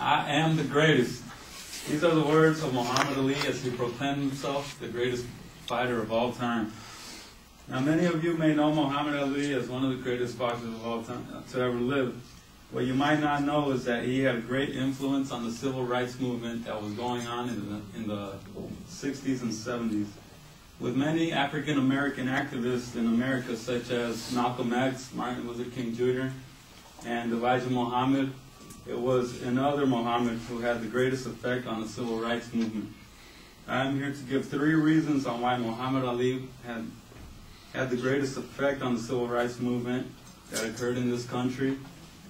I am the greatest. These are the words of Muhammad Ali as he proclaimed himself the greatest fighter of all time. Now, many of you may know Muhammad Ali as one of the greatest boxers of all time to ever live. What you might not know is that he had a great influence on the civil rights movement that was going on in the 60s and 70s. With many African American activists in America, such as Malcolm X, Martin Luther King Jr., and Elijah Muhammad, it was another Muhammad who had the greatest effect on the civil rights movement. I am here to give 3 reasons on why Muhammad Ali had the greatest effect on the civil rights movement that occurred in this country.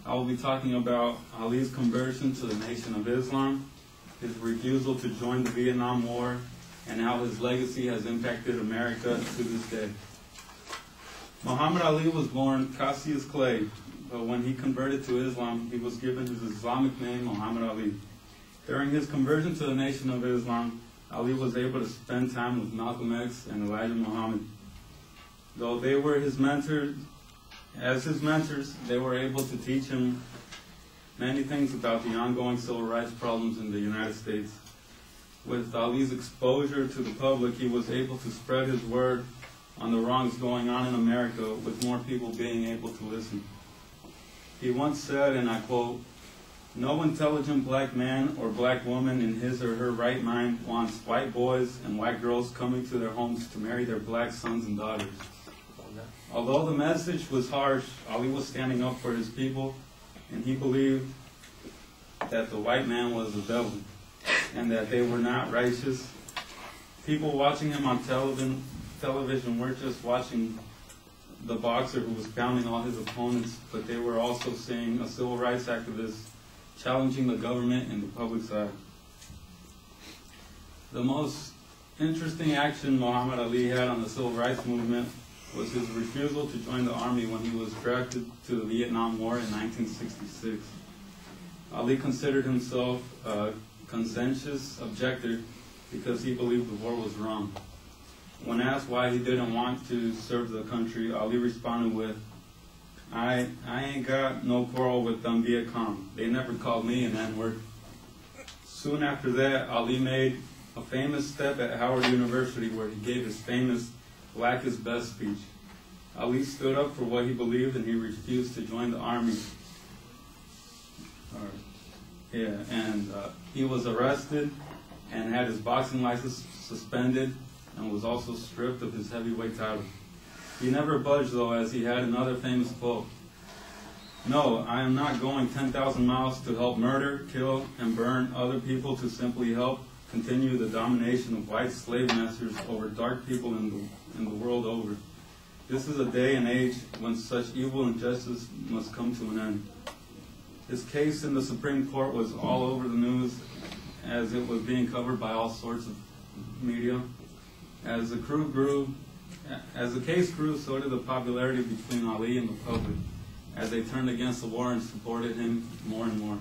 I will be talking about Ali's conversion to the Nation of Islam, his refusal to join the Vietnam War, and how his legacy has impacted America to this day. Muhammad Ali was born Cassius Clay, but when he converted to Islam, he was given his Islamic name, Muhammad Ali. During his conversion to the Nation of Islam, Ali was able to spend time with Malcolm X and Elijah Muhammad. Though they were his mentors, they were able to teach him many things about the ongoing civil rights problems in the United States. With Ali's exposure to the public, he was able to spread his word on the wrongs going on in America, with more people being able to listen. He once said, and I quote, "No intelligent black man or black woman in his or her right mind wants white boys and white girls coming to their homes to marry their black sons and daughters." Although the message was harsh, Ali was standing up for his people, and he believed that the white man was the devil and that they were not righteous. People watching him on television weren't just watching the boxer who was pounding all his opponents, but they were also seeing a civil rights activist challenging the government in the public's eye. The most interesting action Muhammad Ali had on the civil rights movement was his refusal to join the army when he was drafted to the Vietnam War in 1966. Ali considered himself a conscientious objector because he believed the war was wrong. When asked why he didn't want to serve the country, Ali responded with, I ain't got no quarrel with them Viet Cong. They never called me an N-word." Soon after that, Ali made a famous step at Howard University where he gave his famous Black is Best speech. Ali stood up for what he believed, and he refused to join the army. He was arrested and had his boxing license suspended and was also stripped of his heavyweight title. He never budged, though, as he had another famous quote, "No, I am not going 10,000 miles to help murder, kill, and burn other people to simply help continue the domination of white slave masters over dark people in the world over. This is a day and age when such evil and injustice must come to an end." His case in the Supreme Court was all over the news as it was being covered by all sorts of media. As the case grew, so did the popularity between Ali and the public, as they turned against the war and supported him more and more.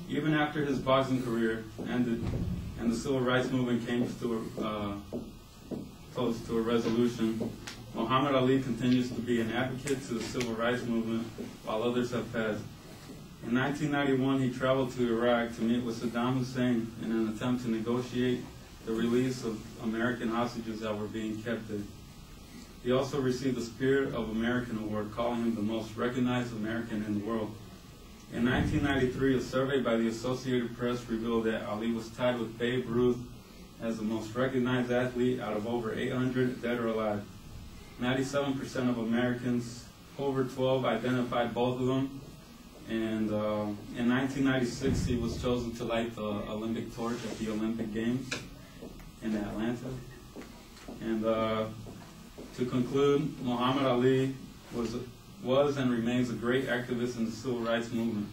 Even after his boxing career ended and the civil rights movement came close to a resolution, Muhammad Ali continues to be an advocate to the civil rights movement while others have passed. In 1991, he traveled to Iraq to meet with Saddam Hussein in an attempt to negotiate the release of American hostages that were being kept there. He also received the Spirit of American Award, calling him the most recognized American in the world. In 1993, a survey by the Associated Press revealed that Ali was tied with Babe Ruth as the most recognized athlete out of over 800 dead or alive. 97% of Americans over 12 identified both of them. And in 1996, he was chosen to light the Olympic torch at the Olympic Games in Atlanta. And to conclude, Muhammad Ali was and remains a great activist in the civil rights movement.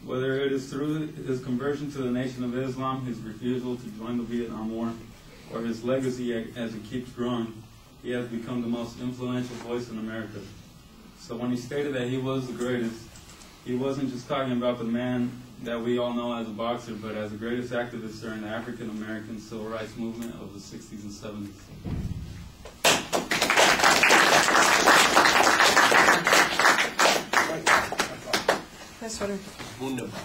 Whether it is through his conversion to the Nation of Islam, his refusal to join the Vietnam War, or his legacy as it keeps growing, he has become the most influential voice in America. So when he stated that he was the greatest, he wasn't just talking about the man that we all know as a boxer, but as the greatest activist during the African-American civil rights movement of the 60s and 70s. nice sweater. Wunderbar.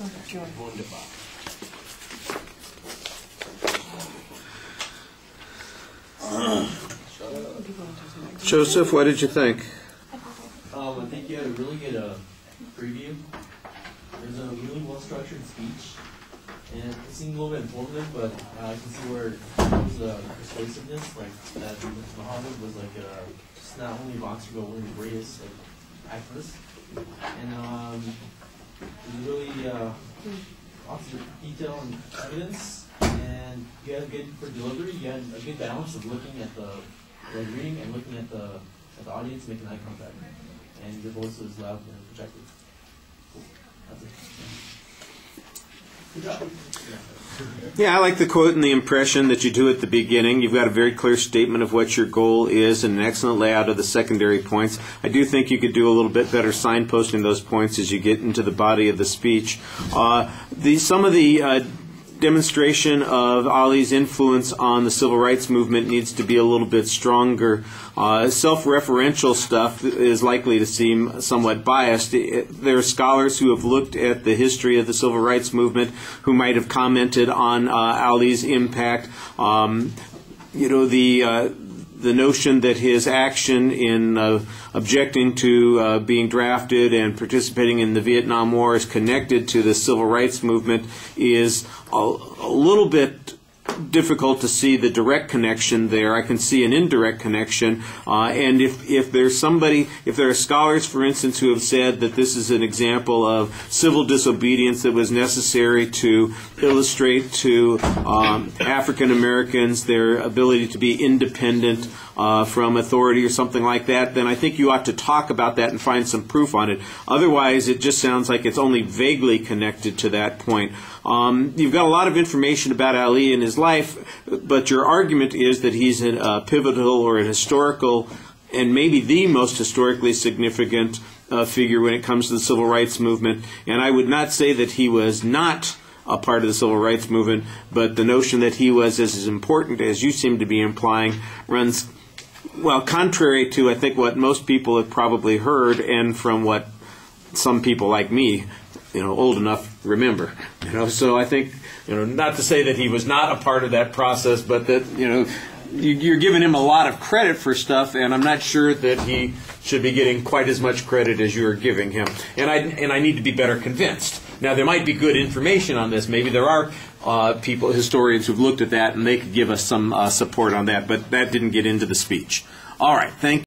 Oh, joy. Wunderbar. Joseph, what did you think? I think you had a really good preview. There's a really well-structured speech, and it seemed a little bit informative, but I can see where it was persuasiveness, like that Muhammad was like just not only a boxer, but one of the greatest activists. And it was really lots of detail and evidence, and you had a good, for delivery, you had a good balance of looking at the reading and looking at the audience, making eye contact. And your voice was loud and projected. Cool. That's it. Good job. Yeah, I like the quote and the impression that you do at the beginning. You've got a very clear statement of what your goal is and an excellent layout of the secondary points. I do think you could do a little bit better signposting those points as you get into the body of the speech. Some of the demonstration of Ali's influence on the civil rights movement needs to be a little bit stronger. Self-referential stuff is likely to seem somewhat biased. There are scholars who have looked at the history of the civil rights movement who might have commented on Ali's impact. The notion that his action in objecting to being drafted and participating in the Vietnam War is connected to the civil rights movement is a little bit difficult to see the direct connection there. I can see an indirect connection, and if there are scholars, for instance, who have said that this is an example of civil disobedience that was necessary to illustrate to African Americans their ability to be independent from authority or something like that, then I think you ought to talk about that and find some proof on it. Otherwise, it just sounds like it's only vaguely connected to that point. You've got a lot of information about Ali and his life, but your argument is that he's a pivotal or an historical, and maybe the most historically significant figure when it comes to the civil rights movement. And I would not say that he was not a part of the civil rights movement, but the notion that he was as important as you seem to be implying runs, well, contrary to, I think, what most people have probably heard and from what some people like me, old enough, remember. So I think, not to say that he was not a part of that process, but that, you're giving him a lot of credit for stuff, and I'm not sure that he should be getting quite as much credit as you're giving him. And I need to be better convinced. Now, there might be good information on this. Maybe there are historians who've looked at that, and they could give us some support on that, but that didn't get into the speech. All right, thank you.